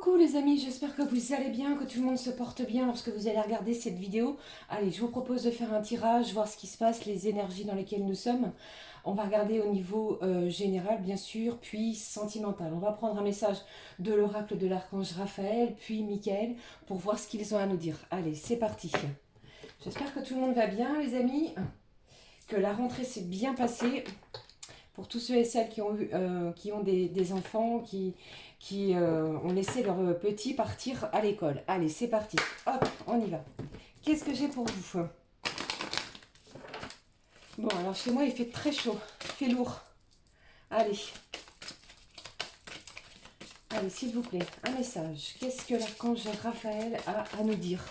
Coucou les amis, j'espère que vous allez bien, que tout le monde se porte bien lorsque vous allez regarder cette vidéo. Allez, je vous propose de faire un tirage, voir ce qui se passe, les énergies dans lesquelles nous sommes. On va regarder au niveau général bien sûr, puis sentimental. On va prendre un message de l'oracle de l'archange Raphaël, puis Michael, pour voir ce qu'ils ont à nous dire. Allez, c'est parti. J'espère que tout le monde va bien les amis, que la rentrée s'est bien passée. Pour tous ceux et celles qui ont des enfants, qui ont laissé leurs petits partir à l'école. Allez, c'est parti. Hop, on y va. Qu'est-ce que j'ai pour vous? Bon, alors chez moi, il fait très chaud. Il fait lourd. Allez. Allez, s'il vous plaît, un message. Qu'est-ce que l'archange Raphaël a à nous dire?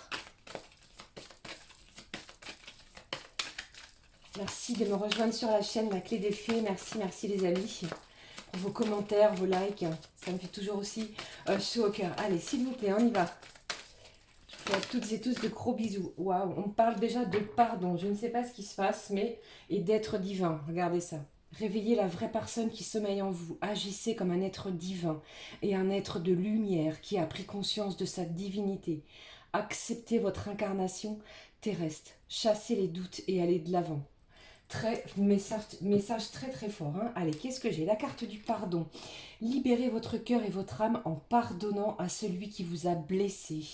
Merci de me rejoindre sur la chaîne La Clé des Fées. Merci, merci les amis. Pour vos commentaires, vos likes. Ça me fait toujours aussi chaud au cœur. Allez, s'il vous plaît, on y va. Je vous fais à toutes et tous de gros bisous. Waouh, on parle déjà de pardon. Je ne sais pas ce qui se passe, mais... Et d'être divin. Regardez ça. Réveillez la vraie personne qui sommeille en vous. Agissez comme un être divin et un être de lumière qui a pris conscience de sa divinité. Acceptez votre incarnation terrestre. Chassez les doutes et allez de l'avant. Message très très fort. Hein. Allez, qu'est-ce que j'ai? La carte du pardon. Libérez votre cœur et votre âme en pardonnant à celui qui vous a blessé.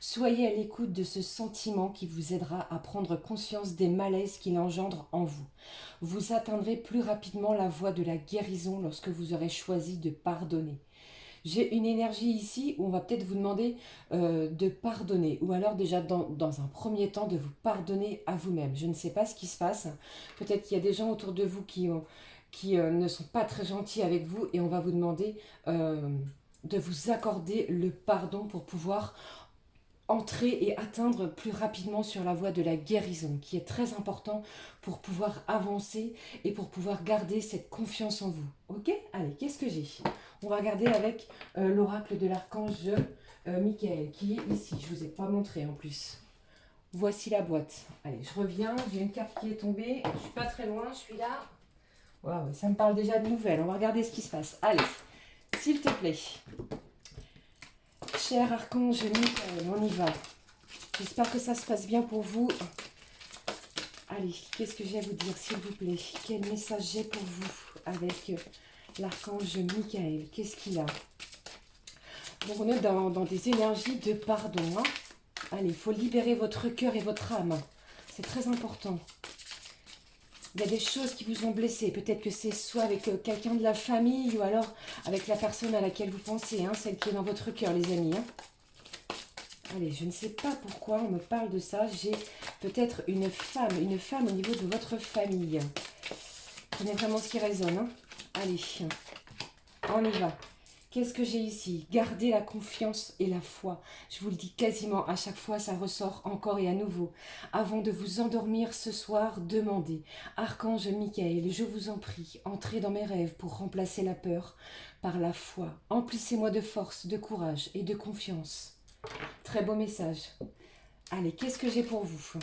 Soyez à l'écoute de ce sentiment qui vous aidera à prendre conscience des malaises qu'il engendre en vous. Vous atteindrez plus rapidement la voie de la guérison lorsque vous aurez choisi de pardonner. J'ai une énergie ici où on va peut-être vous demander de pardonner. Ou alors déjà dans un premier temps de vous pardonner à vous-même. Je ne sais pas ce qui se passe. Peut-être qu'il y a des gens autour de vous qui ne sont pas très gentils avec vous. Et on va vous demander de vous accorder le pardon pour pouvoir entrer et atteindre plus rapidement sur la voie de la guérison, qui est très important pour pouvoir avancer et pour pouvoir garder cette confiance en vous. Ok? Allez, qu'est-ce que j'ai? On va regarder avec l'oracle de l'archange Michael, qui est ici. Je ne vous ai pas montré en plus. Voici la boîte. Allez, je reviens. J'ai une carte qui est tombée. Je ne suis pas très loin, je suis là. Waouh, ça me parle déjà de nouvelles. On va regarder ce qui se passe. Allez, s'il te plaît. Cher archange Michael, on y va. J'espère que ça se passe bien pour vous. Allez, qu'est-ce que j'ai à vous dire, s'il vous plaît? Quel message j'ai pour vous avec l'archange Michael? Qu'est-ce qu'il a? Donc on est dans des énergies de pardon. Hein. Allez, il faut libérer votre cœur et votre âme. C'est très important. Il y a des choses qui vous ont blessé. Peut-être que c'est soit avec quelqu'un de la famille ou alors avec la personne à laquelle vous pensez, hein, celle qui est dans votre cœur, les amis. Hein. Allez, je ne sais pas pourquoi on me parle de ça. J'ai peut-être une femme au niveau de votre famille. Prenez vraiment ce qui résonne. Hein. Allez, on y va. Qu'est-ce que j'ai ici? Gardez la confiance et la foi. Je vous le dis quasiment à chaque fois, ça ressort encore et à nouveau. Avant de vous endormir ce soir, demandez. Archange Michael, je vous en prie, entrez dans mes rêves pour remplacer la peur par la foi. Emplissez-moi de force, de courage et de confiance. Très beau message. Allez, qu'est-ce que j'ai pour vous?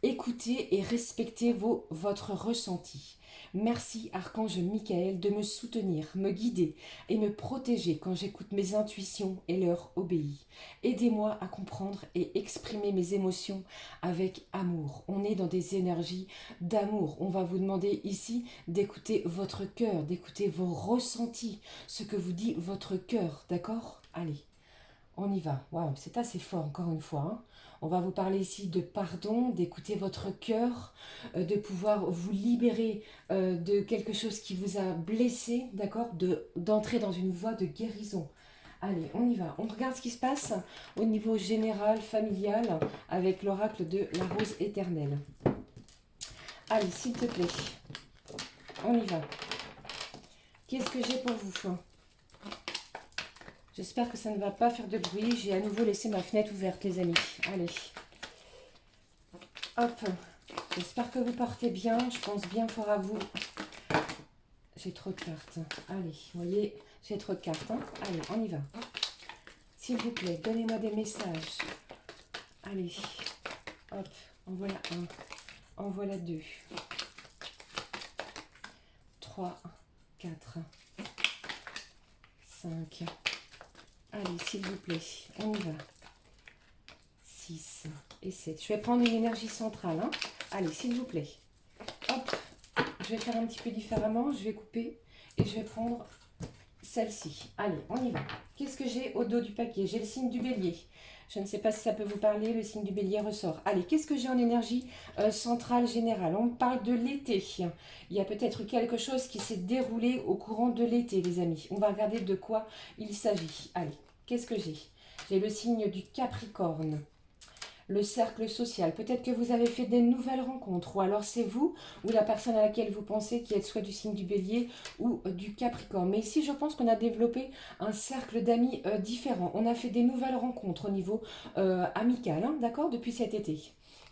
Écoutez et respectez votre ressenti. Merci, Archange Michael, de me soutenir, me guider et me protéger quand j'écoute mes intuitions et leur obéis. Aidez-moi à comprendre et exprimer mes émotions avec amour. On est dans des énergies d'amour. On va vous demander ici d'écouter votre cœur, d'écouter vos ressentis, ce que vous dit votre cœur, d'accord? Allez. On y va. Waouh, c'est assez fort encore une fois. Hein. On va vous parler ici de pardon, d'écouter votre cœur, de pouvoir vous libérer de quelque chose qui vous a blessé, d'accord, d'entrer dans une voie de guérison. Allez, on y va. On regarde ce qui se passe au niveau général, familial, avec l'oracle de la rose éternelle. Allez, s'il te plaît. On y va. Qu'est-ce que j'ai pour vous? J'espère que ça ne va pas faire de bruit. J'ai à nouveau laissé ma fenêtre ouverte, les amis. Allez. Hop. J'espère que vous partez bien. Je pense bien fort à vous. J'ai trop de cartes. Allez, vous voyez, j'ai trop de cartes. Hein. Allez, on y va. S'il vous plaît, donnez-moi des messages. Allez. Hop. En voilà un. En voilà deux. 3, 4, 5, Allez, s'il vous plaît, on y va. 6 et 7. Je vais prendre une énergie centrale. Hein. Allez, s'il vous plaît. Hop, je vais faire un petit peu différemment. Je vais couper et je vais prendre celle-ci. Allez, on y va. Qu'est-ce que j'ai au dos du paquet? J'ai le signe du bélier. Je ne sais pas si ça peut vous parler, le signe du bélier ressort. Allez, qu'est-ce que j'ai en énergie centrale générale? On parle de l'été. Il y a peut-être quelque chose qui s'est déroulé au courant de l'été, les amis. On va regarder de quoi il s'agit. Allez, qu'est-ce que j'ai? J'ai le signe du Capricorne. Le cercle social. Peut-être que vous avez fait des nouvelles rencontres, ou alors c'est vous ou la personne à laquelle vous pensez qui est soit du signe du bélier ou du Capricorne. Mais ici, je pense qu'on a développé un cercle d'amis différent. On a fait des nouvelles rencontres au niveau amical, hein, d'accord, depuis cet été.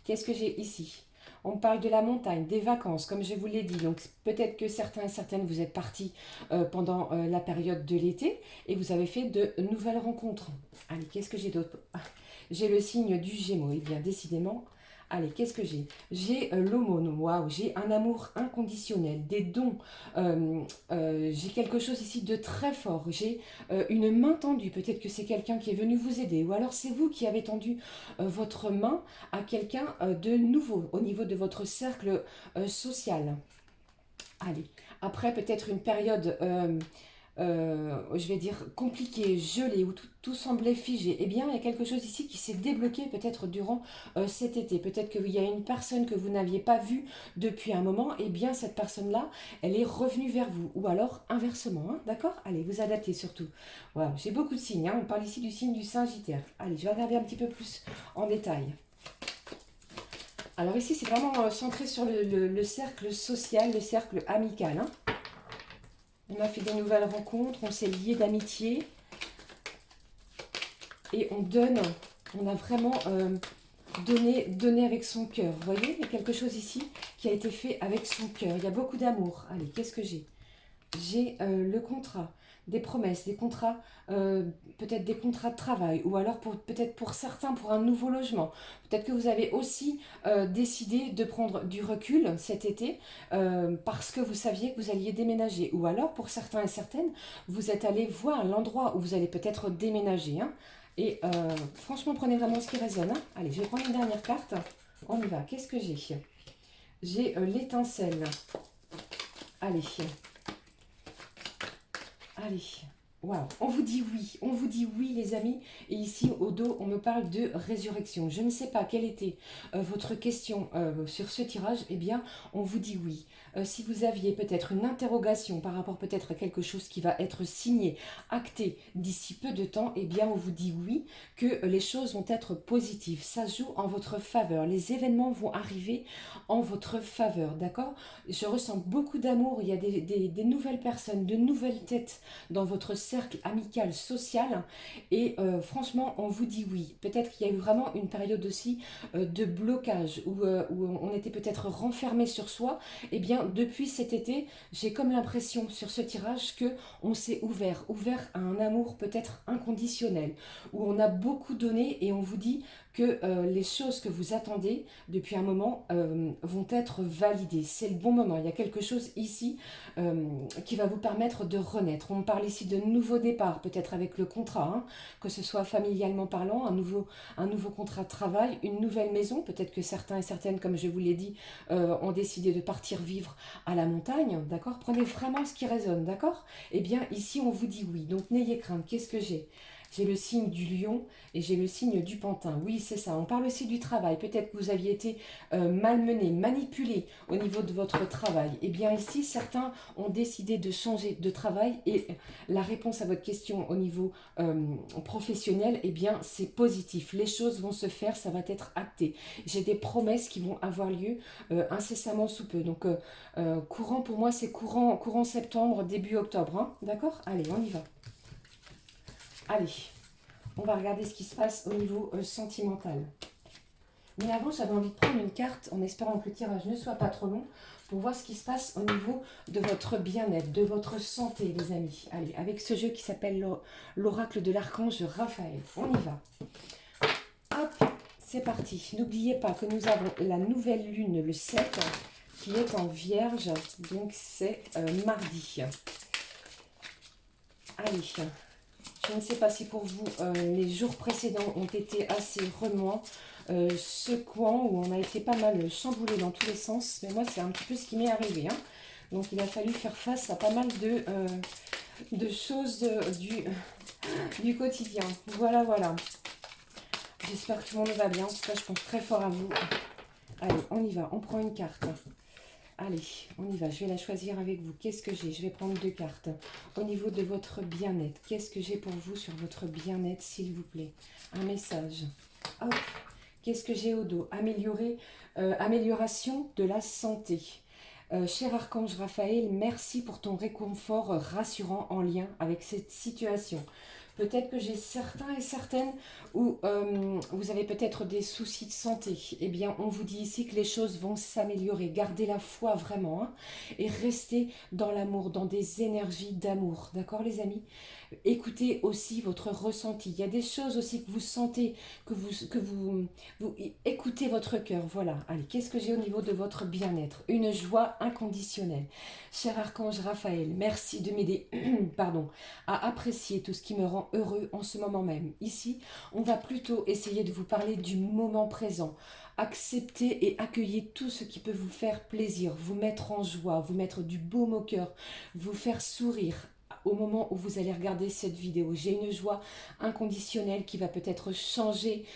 Qu'est-ce que j'ai ici? On parle de la montagne, des vacances, comme je vous l'ai dit. Donc peut-être que certains et certaines, vous êtes partis pendant la période de l'été et vous avez fait de nouvelles rencontres. Allez, qu'est-ce que j'ai d'autre? J'ai le signe du Gémeaux. Et bien, décidément, allez, qu'est-ce que j'ai? J'ai l'aumône. Waouh, j'ai un amour inconditionnel, des dons. J'ai quelque chose ici de très fort. J'ai une main tendue. Peut-être que c'est quelqu'un qui est venu vous aider. Ou alors c'est vous qui avez tendu votre main à quelqu'un de nouveau au niveau de votre cercle social. Allez, après peut-être une période je vais dire compliqué, gelé, où tout semblait figé, eh bien, il y a quelque chose ici qui s'est débloqué peut-être durant cet été. Peut-être qu'il y a une personne que vous n'aviez pas vue depuis un moment, eh bien, cette personne-là, elle est revenue vers vous. Ou alors, inversement, hein, d'accord? Allez, vous adaptez surtout. Voilà, j'ai beaucoup de signes, hein, on parle ici du signe du Sagittaire. Allez, je vais regarder un petit peu plus en détail. Alors ici, c'est vraiment centré sur le cercle social, le cercle amical, hein. On a fait des nouvelles rencontres, on s'est lié d'amitié et on donne, on a vraiment donné avec son cœur. Vous voyez, il y a quelque chose ici qui a été fait avec son cœur. Il y a beaucoup d'amour. Allez, qu'est-ce que j'ai? J'ai le contrat, des promesses, des contrats, peut-être des contrats de travail, ou alors peut-être pour certains pour un nouveau logement. Peut-être que vous avez aussi décidé de prendre du recul cet été parce que vous saviez que vous alliez déménager. Ou alors pour certains et certaines, vous êtes allé voir l'endroit où vous allez peut-être déménager. Hein. Et franchement, prenez vraiment ce qui résonne. Hein. Allez, je vais prendre une dernière carte. On y va. Qu'est-ce que j'ai? J'ai l'étincelle. Allez. Allez, waouh, on vous dit oui les amis. Et ici au dos, on me parle de résurrection. Je ne sais pas quelle était votre question sur ce tirage. Eh bien, on vous dit oui. Si vous aviez peut-être une interrogation par rapport peut-être à quelque chose qui va être signé, acté d'ici peu de temps, eh bien, on vous dit oui, que les choses vont être positives. Ça joue en votre faveur. Les événements vont arriver en votre faveur, d'accord? Je ressens beaucoup d'amour. Il y a des nouvelles personnes, de nouvelles têtes dans votre cercle amical, social. Et franchement, on vous dit oui. Peut-être qu'il y a eu vraiment une période aussi de blocage où on était peut-être renfermé sur soi. Eh bien, depuis cet été, j'ai comme l'impression sur ce tirage que on s'est ouvert à un amour peut-être inconditionnel, où on a beaucoup donné et on vous dit que les choses que vous attendez depuis un moment vont être validées. C'est le bon moment. Il y a quelque chose ici qui va vous permettre de renaître. On parle ici de nouveau départ, peut-être avec le contrat, hein, que ce soit familialement parlant, un nouveau contrat de travail, une nouvelle maison. Peut-être que certains et certaines, comme je vous l'ai dit, ont décidé de partir vivre à la montagne, d'accord? Prenez vraiment ce qui résonne, d'accord? Eh bien, ici, on vous dit oui. Donc, n'ayez crainte. Qu'est-ce que j'ai? J'ai le signe du lion et j'ai le signe du pantin. Oui, c'est ça. On parle aussi du travail. Peut-être que vous aviez été malmené, manipulé au niveau de votre travail. Eh bien ici, certains ont décidé de changer de travail et la réponse à votre question au niveau professionnel, eh bien c'est positif. Les choses vont se faire, ça va être acté. J'ai des promesses qui vont avoir lieu incessamment sous peu. Donc courant pour moi, c'est courant septembre, début octobre. Hein. D'accord? Allez, on y va. Allez, on va regarder ce qui se passe au niveau sentimental. Mais avant, j'avais envie de prendre une carte en espérant que le tirage ne soit pas trop long pour voir ce qui se passe au niveau de votre bien-être, de votre santé, les amis. Allez, avec ce jeu qui s'appelle l'oracle de l'archange Raphaël. On y va. Hop, c'est parti. N'oubliez pas que nous avons la nouvelle lune, le 7, qui est en vierge. Donc, c'est mardi. Allez, je Je ne sais pas si pour vous, les jours précédents ont été assez remuants, secouants, où on a été pas mal chamboulé dans tous les sens. Mais moi, c'est un petit peu ce qui m'est arrivé, hein. Donc, il a fallu faire face à pas mal de choses du quotidien. Voilà, voilà. J'espère que tout le monde va bien. En tout cas, je pense très fort à vous. Allez, on y va. On prend une carte. Allez, on y va. Je vais la choisir avec vous. Qu'est-ce que j'ai? Je vais prendre 2 cartes. Au niveau de votre bien-être, qu'est-ce que j'ai pour vous sur votre bien-être, s'il vous plaît? Un message. Hop. Qu'est-ce que j'ai au dos? Amélioration de la santé. Cher Archange Raphaël, merci pour ton réconfort rassurant en lien avec cette situation. Peut-être que j'ai certains et certaines où vous avez peut-être des soucis de santé. Eh bien, on vous dit ici que les choses vont s'améliorer. Gardez la foi vraiment, hein, et restez dans l'amour, dans des énergies d'amour. D'accord, les amis? Écoutez aussi votre ressenti. Il y a des choses aussi que vous sentez, vous écoutez votre cœur. Voilà. Allez, qu'est-ce que j'ai au niveau de votre bien-être? Une joie inconditionnelle. Cher Archange Raphaël, merci de m'aider pardon, à apprécier tout ce qui me rend heureux en ce moment même. Ici, on va plutôt essayer de vous parler du moment présent. Acceptez et accueillez tout ce qui peut vous faire plaisir, vous mettre en joie, vous mettre du baume au cœur, vous faire sourire au moment où vous allez regarder cette vidéo. J'ai une joie inconditionnelle qui va peut-être changer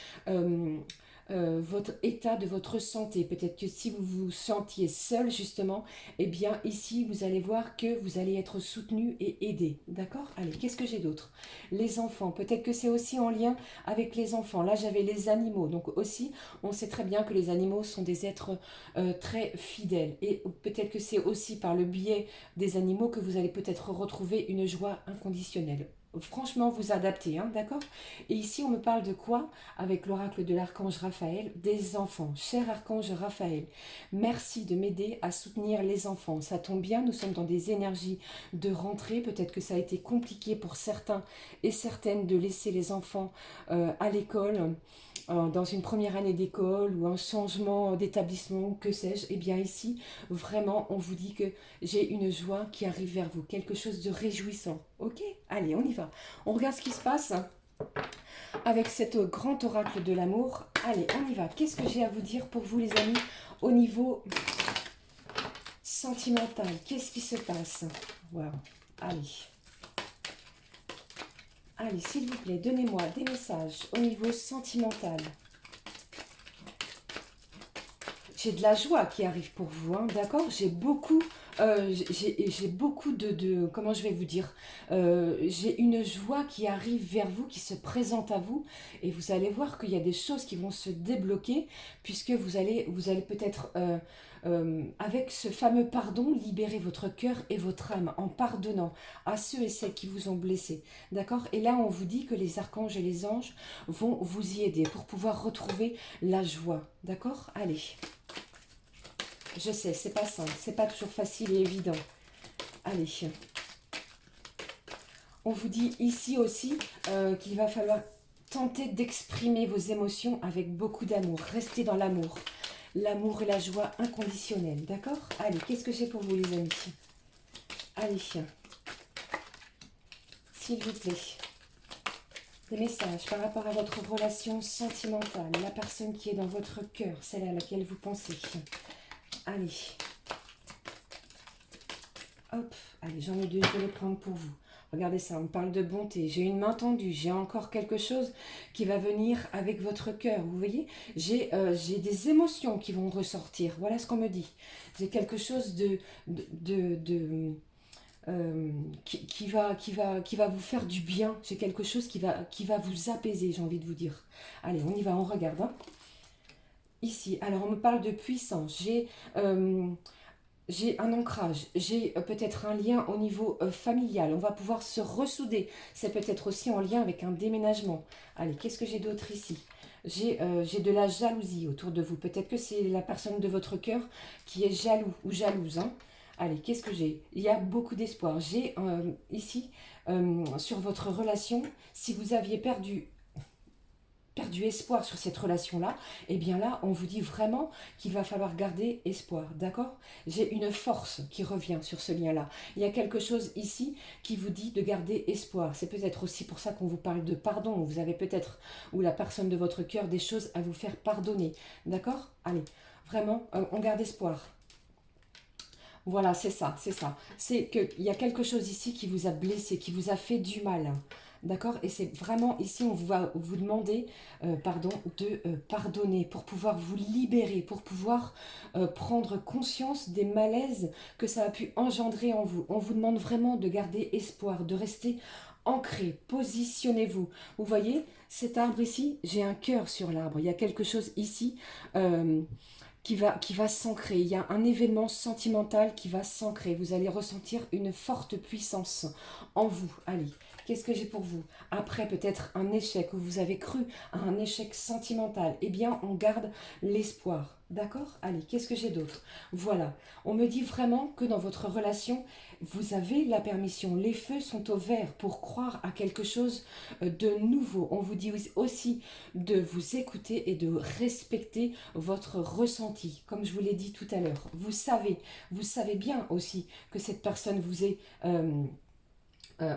votre état de votre santé. Peut-être que si vous vous sentiez seul justement, eh bien ici vous allez voir que vous allez être soutenu et aidé. D'accord? Allez, qu'est-ce que j'ai d'autre? Les enfants, peut-être que c'est aussi en lien avec les enfants. Là j'avais les animaux, donc aussi on sait très bien que les animaux sont des êtres très fidèles. Et peut-être que c'est aussi par le biais des animaux que vous allez peut-être retrouver une joie inconditionnelle. Franchement, vous adaptez, hein, d'accord? Et ici, on me parle de quoi? Avec l'oracle de l'archange Raphaël, des enfants. Cher archange Raphaël, merci de m'aider à soutenir les enfants. Ça tombe bien, nous sommes dans des énergies de rentrée. Peut-être que ça a été compliqué pour certains et certaines de laisser les enfants à l'école, dans une première année d'école ou un changement d'établissement, que sais-je. Eh bien ici, vraiment, on vous dit que j'ai une joie qui arrive vers vous, quelque chose de réjouissant. Ok? Allez, on y va. On regarde ce qui se passe avec cet grand oracle de l'amour. Allez, on y va. Qu'est-ce que j'ai à vous dire pour vous, les amis, au niveau sentimental? Qu'est-ce qui se passe? Waouh. Allez. Allez, s'il vous plaît, donnez-moi des messages au niveau sentimental. J'ai de la joie qui arrive pour vous, hein, d'accord? J'ai beaucoup comment je vais vous dire, j'ai une joie qui arrive vers vous, qui se présente à vous, et vous allez voir qu'il y a des choses qui vont se débloquer, puisque vous allez peut-être, avec ce fameux pardon, libérer votre cœur et votre âme, en pardonnant à ceux et celles qui vous ont blessé, d'accord? Et là, on vous dit que les archanges et les anges vont vous y aider pour pouvoir retrouver la joie, d'accord? Allez. Je sais, c'est pas simple, c'est pas toujours facile et évident. Allez. On vous dit ici aussi qu'il va falloir tenter d'exprimer vos émotions avec beaucoup d'amour. Restez dans l'amour. L'amour et la joie inconditionnelle, d'accord? Allez, qu'est-ce que j'ai pour vous, les amis? Allez. S'il vous plaît. Des messages par rapport à votre relation sentimentale, la personne qui est dans votre cœur, celle à laquelle vous pensez. Allez. Hop, allez, j'en ai 2, je vais les prendre pour vous. Regardez ça, on parle de bonté. J'ai une main tendue, j'ai encore quelque chose qui va venir avec votre cœur. Vous voyez, j'ai des émotions qui vont ressortir. Voilà ce qu'on me dit. J'ai quelque chose qui va vous faire du bien. J'ai quelque chose qui va vous apaiser, j'ai envie de vous dire. Allez, on y va, on regarde, hein. Ici, alors on me parle de puissance. J'ai un ancrage, j'ai peut-être un lien au niveau familial. On va pouvoir se ressouder. C'est peut-être aussi en lien avec un déménagement. Allez, qu'est-ce que j'ai d'autre ici? J'ai de la jalousie autour de vous. Peut-être que c'est la personne de votre cœur qui est jaloux ou jalouse, hein. Allez, qu'est-ce que j'ai? Il y a beaucoup d'espoir. J'ai ici, sur votre relation, si vous aviez perdu perdu espoir sur cette relation-là, et bien là, on vous dit vraiment qu'il va falloir garder espoir, d'accord? J'ai une force qui revient sur ce lien-là. Il y a quelque chose ici qui vous dit de garder espoir. C'est peut-être aussi pour ça qu'on vous parle de pardon. Vous avez peut-être, ou la personne de votre cœur, des choses à vous faire pardonner, d'accord? Allez, vraiment, on garde espoir. Voilà, c'est ça, c'est ça. C'est qu'il y a quelque chose ici qui vous a blessé, qui vous a fait du mal. D'accord? Et c'est vraiment ici, on va vous demander pardon, de pardonner pour pouvoir vous libérer, pour pouvoir prendre conscience des malaises que ça a pu engendrer en vous. On vous demande vraiment de garder espoir, de rester ancré, positionnez-vous. Vous voyez, cet arbre ici, j'ai un cœur sur l'arbre. Il y a quelque chose ici qui va s'ancrer. Il y a un événement sentimental qui va s'ancrer. Vous allez ressentir une forte puissance en vous. Allez, qu'est-ce que j'ai pour vous? Après peut-être un échec, où vous avez cru à un échec sentimental, eh bien on garde l'espoir. D'accord? Allez, qu'est-ce que j'ai d'autre? Voilà, on me dit vraiment que dans votre relation, vous avez la permission. Les feux sont au vert pour croire à quelque chose de nouveau. On vous dit aussi de vous écouter et de respecter votre ressenti. Comme je vous l'ai dit tout à l'heure, vous savez bien aussi que cette personne vous est...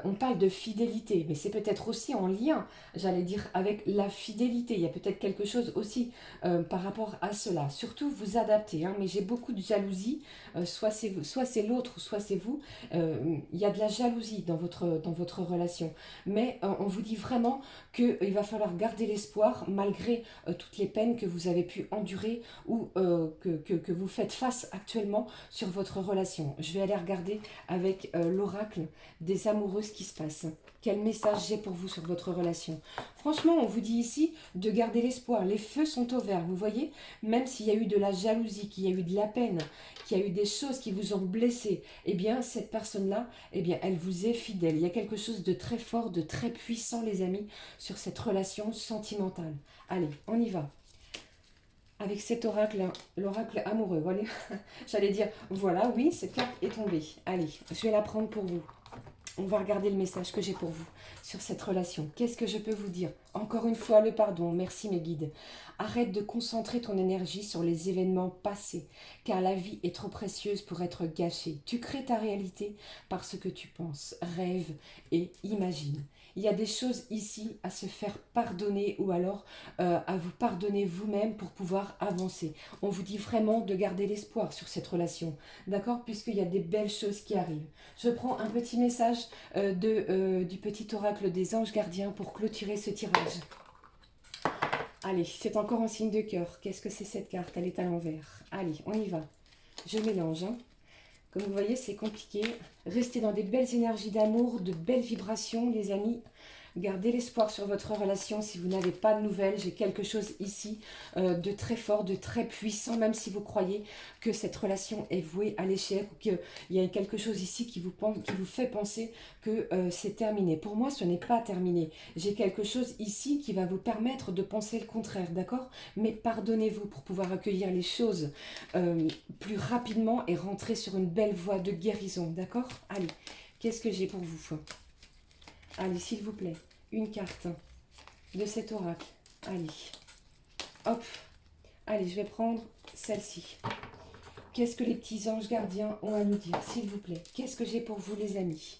on parle de fidélité, mais c'est peut-être aussi en lien, j'allais dire, avec la fidélité. Il y a peut-être quelque chose aussi par rapport à cela. Surtout, vous adaptez, hein, mais j'ai beaucoup de jalousie. Soit c'est l'autre, soit c'est vous. Il y a de la jalousie dans votre relation. Mais on vous dit vraiment qu'il va falloir garder l'espoir malgré toutes les peines que vous avez pu endurer ou que vous faites face actuellement sur votre relation. Je vais aller regarder avec l'oracle des amoureux ce qui se passe. Quel message j'ai pour vous sur votre relation? Franchement, on vous dit ici de garder l'espoir. Les feux sont au vert, vous voyez? Même s'il y a eu de la jalousie, qu'il y a eu de la peine, qu'il y a eu des choses qui vous ont blessé, eh bien, cette personne-là, eh bien, elle vous est fidèle. Il y a quelque chose de très fort, de très puissant, les amis, sur cette relation sentimentale. Allez, on y va. Avec cet oracle, l'oracle amoureux, voilà. J'allais dire, voilà, oui, cette carte est tombée. Allez, je vais la prendre pour vous. On va regarder le message que j'ai pour vous sur cette relation. Qu'est-ce que je peux vous dire? Encore une fois, le pardon. Merci mes guides. Arrête de concentrer ton énergie sur les événements passés, car la vie est trop précieuse pour être gâchée. Tu crées ta réalité par ce que tu penses, rêves et imagines. Il y a des choses ici à se faire pardonner ou alors à vous pardonner vous-même pour pouvoir avancer. On vous dit vraiment de garder l'espoir sur cette relation, d'accord? Puisqu'il y a des belles choses qui arrivent. Je prends un petit message du petit oracle des anges gardiens pour clôturer ce tirage. Allez, c'est encore un signe de cœur. Qu'est-ce que c'est cette carte? Elle est à l'envers. Allez, on y va. Je mélange, hein. Comme vous voyez, c'est compliqué. Restez dans des belles énergies d'amour, de belles vibrations, les amis. Gardez l'espoir sur votre relation si vous n'avez pas de nouvelles. J'ai quelque chose ici de très fort, de très puissant, même si vous croyez que cette relation est vouée à l'échec ou qu'il y a quelque chose ici qui vous fait penser que c'est terminé. Pour moi, ce n'est pas terminé. J'ai quelque chose ici qui va vous permettre de penser le contraire, d'accord? Mais pardonnez-vous pour pouvoir accueillir les choses plus rapidement et rentrer sur une belle voie de guérison, d'accord? Allez, qu'est-ce que j'ai pour vous? Allez, s'il vous plaît, une carte de cet oracle. Allez, hop. Allez, je vais prendre celle-ci. Qu'est-ce que les petits anges gardiens ont à nous dire, s'il vous plaît? Qu'est-ce que j'ai pour vous, les amis?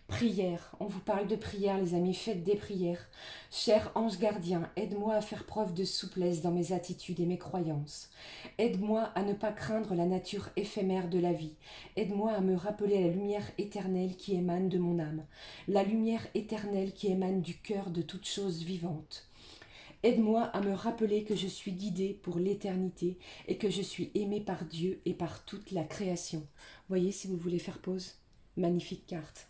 Prière, on vous parle de prière, les amis, faites des prières. Cher ange gardien, aide-moi à faire preuve de souplesse dans mes attitudes et mes croyances. Aide-moi à ne pas craindre la nature éphémère de la vie. Aide-moi à me rappeler la lumière éternelle qui émane de mon âme, la lumière éternelle qui émane du cœur de toute chose vivante. Aide-moi à me rappeler que je suis guidée pour l'éternité et que je suis aimée par Dieu et par toute la création. Voyez, si vous voulez faire pause, magnifique carte.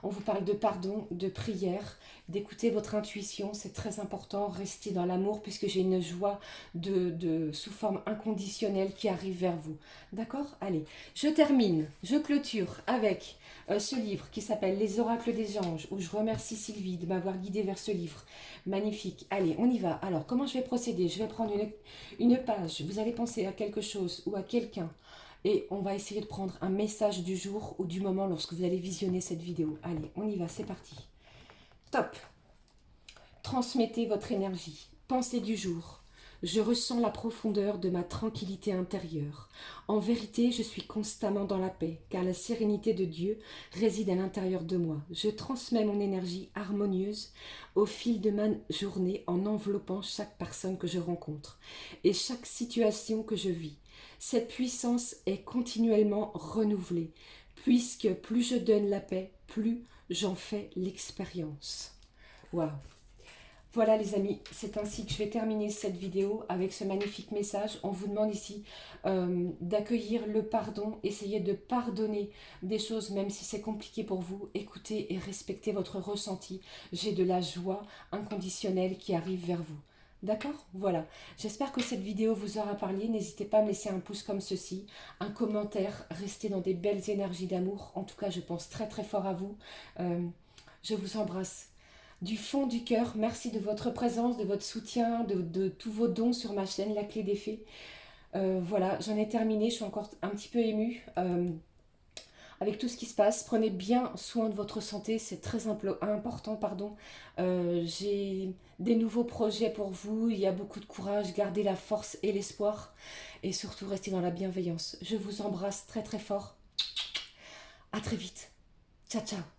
On vous parle de pardon, de prière, d'écouter votre intuition, c'est très important. Restez dans l'amour puisque j'ai une joie sous forme inconditionnelle qui arrive vers vous. D'accord? Allez, je termine, je clôture avec ce livre qui s'appelle Les oracles des anges, où je remercie Sylvie de m'avoir guidée vers ce livre. Magnifique. Allez, on y va. Alors, comment je vais procéder? Je vais prendre une page. Vous allez penser à quelque chose ou à quelqu'un. Et on va essayer de prendre un message du jour ou du moment lorsque vous allez visionner cette vidéo. Allez, on y va, c'est parti. Top. transmettez votre énergie. Pensée du jour. Je ressens la profondeur de ma tranquillité intérieure. En vérité, je suis constamment dans la paix, car la sérénité de Dieu réside à l'intérieur de moi. Je transmets mon énergie harmonieuse au fil de ma journée en enveloppant chaque personne que je rencontre et chaque situation que je vis. Cette puissance est continuellement renouvelée, puisque plus je donne la paix, plus j'en fais l'expérience. Waouh! Voilà les amis, c'est ainsi que je vais terminer cette vidéo avec ce magnifique message. On vous demande ici d'accueillir le pardon, essayez de pardonner des choses même si c'est compliqué pour vous. Écoutez et respectez votre ressenti. J'ai de la joie inconditionnelle qui arrive vers vous. D'accord? Voilà. J'espère que cette vidéo vous aura parlé. N'hésitez pas à me laisser un pouce comme ceci, un commentaire, restez dans des belles énergies d'amour. En tout cas, je pense très très fort à vous. Je vous embrasse. Du fond du cœur, merci de votre présence, de votre soutien, de tous vos dons sur ma chaîne La Clé des Fées. Voilà, j'en ai terminé, je suis encore un petit peu émue avec tout ce qui se passe. Prenez bien soin de votre santé, c'est très important. J'ai des nouveaux projets pour vous, il y a beaucoup de courage, gardez la force et l'espoir et surtout restez dans la bienveillance. Je vous embrasse très très fort. À très vite. Ciao ciao.